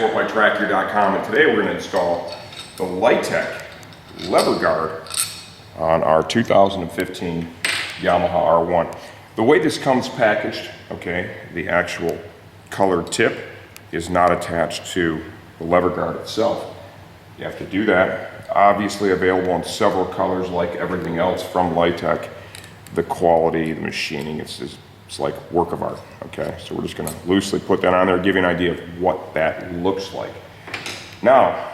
sportbiketrackgear.com, and today we're going to install the Lightech Lever Guard on our 2015 Yamaha R1. The way this comes packaged, okay, the actual colored tip is not attached to the lever guard itself. You have to do that. Obviously available in several colors like everything else from Lightech. The quality, the machining, it's like work of art, okay? So we're just gonna loosely put that on there, give you an idea of what that looks like. Now,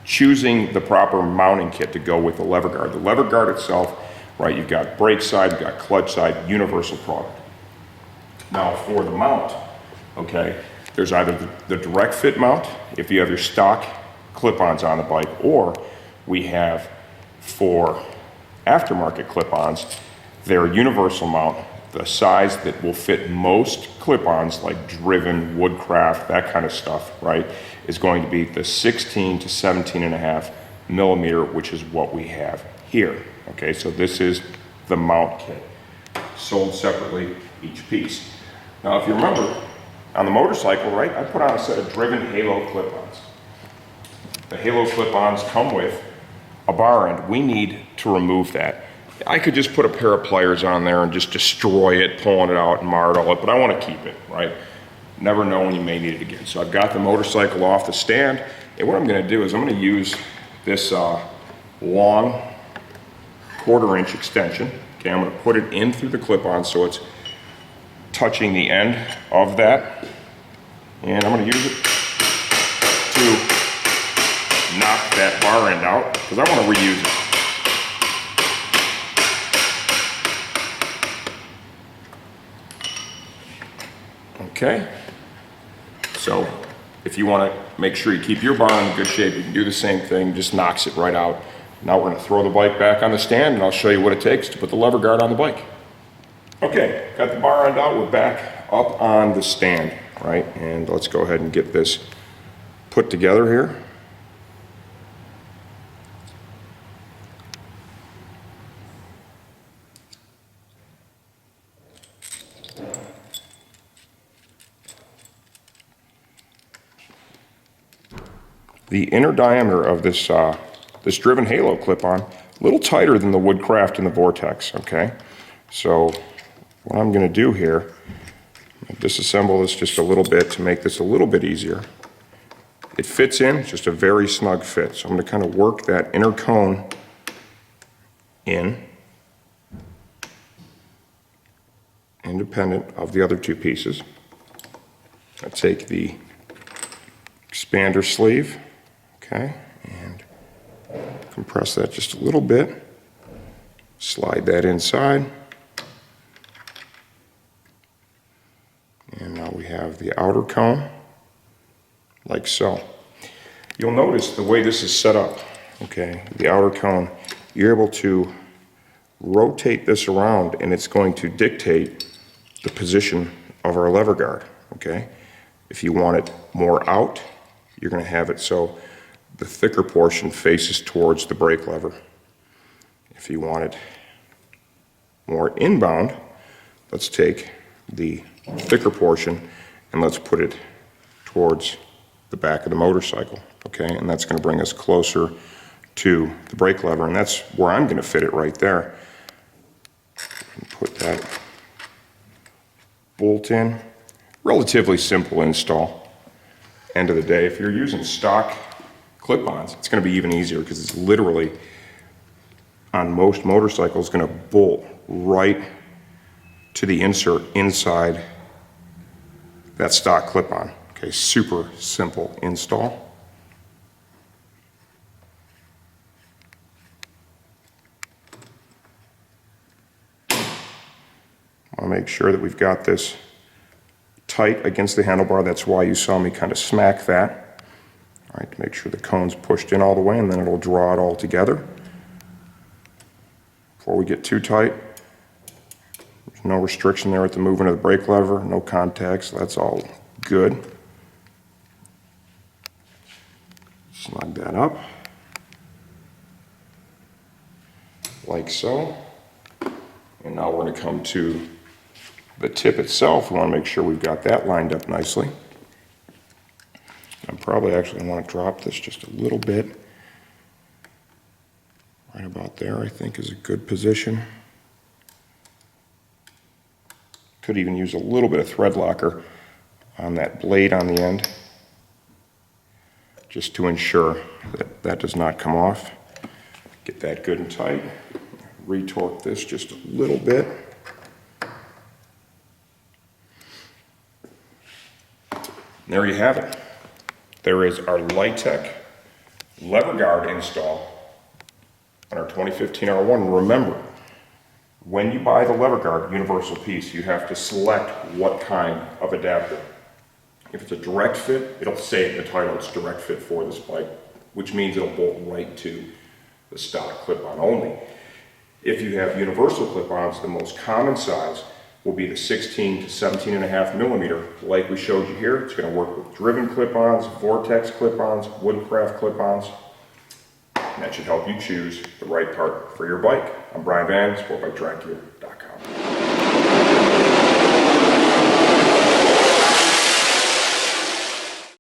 choosing the proper mounting kit to go with the lever guard. The lever guard itself, right, you've got brake side, you've got clutch side, universal product. Now for the mount, okay, there's either the direct fit mount, if you have your stock clip-ons on the bike, or we have for aftermarket clip-ons, they're universal mount. The size that will fit most clip-ons, like driven, woodcraft, that kind of stuff, right, is going to be the 16 to 17.5 millimeter, which is what we have here. Okay, so this is the mount kit, sold separately, each piece. Now, if you remember, on the motorcycle, right, I put on a set of driven halo clip-ons. The halo clip-ons come with a bar end. We need to remove that. I could just put a pair of pliers on there and just destroy it, pulling it out and mar it all up, but I want to keep it, right? Never know when you may need it again. So I've got the motorcycle off the stand, and what I'm going to do is I'm going to use this long 1/4-inch extension. Okay, I'm going to put it in through the clip-on so it's touching the end of that, and I'm going to use it to knock that bar end out because I want to reuse it. Okay, so if you want to make sure you keep your bar in good shape, you can do the same thing, just knocks it right out. Now we're going to throw the bike back on the stand and I'll show you what it takes to put the lever guard on the bike. Okay, got the bar end out, we're back up on the stand, right? And let's go ahead and get this put together here. The inner diameter of this this driven halo clip-on, a little tighter than the Woodcraft and the Vortex, okay? So what I'm gonna do here, disassemble this just a little bit to make this a little bit easier. It fits in, just a very snug fit. So I'm gonna kind of work that inner cone in, independent of the other two pieces. I take the expander sleeve, okay, and compress that just a little bit, slide that inside, and now we have the outer cone, like so. You'll notice the way this is set up, okay, the outer cone, you're able to rotate this around and it's going to dictate the position of our lever guard, okay? If you want it more out, you're going to have it so the thicker portion faces towards the brake lever. If you want it more inbound, let's take the thicker portion and let's put it towards the back of the motorcycle, okay? And that's going to bring us closer to the brake lever, and that's where I'm going to fit it right there. Put that bolt in. Relatively simple install. End of the day, if you're using stock clip-ons, it's going to be even easier because it's literally, on most motorcycles, going to bolt right to the insert inside that stock clip-on. Okay, super simple install. I'll make sure that we've got this tight against the handlebar. That's why you saw me kind of smack that. All right, to make sure the cone's pushed in all the way, and then it'll draw it all together. Before we get too tight, there's no restriction there at the movement of the brake lever, no contact, so that's all good. Snug that up, like so. And now we're going to come to the tip itself. We want to make sure we've got that lined up nicely. I'm probably actually want to drop this just a little bit. Right about there, I think, is a good position. Could even use a little bit of thread locker on that blade on the end, just to ensure that that does not come off. Get that good and tight. Retorque this just a little bit. There you have it. There is our Lightech Lever Guard install on our 2015 R1. Remember, when you buy the lever guard universal piece, you have to select what kind of adapter. If it's a direct fit, it'll say in the title it's direct fit for this bike, which means it'll bolt right to the stock clip-on only. If you have universal clip-ons, the most common size will be the 16 to 17.5 millimeter. Like we showed you here, it's going to work with driven clip-ons, vortex clip-ons, woodcraft clip-ons. And that should help you choose the right part for your bike. I'm Brian Van, sportbiketrackgear.com.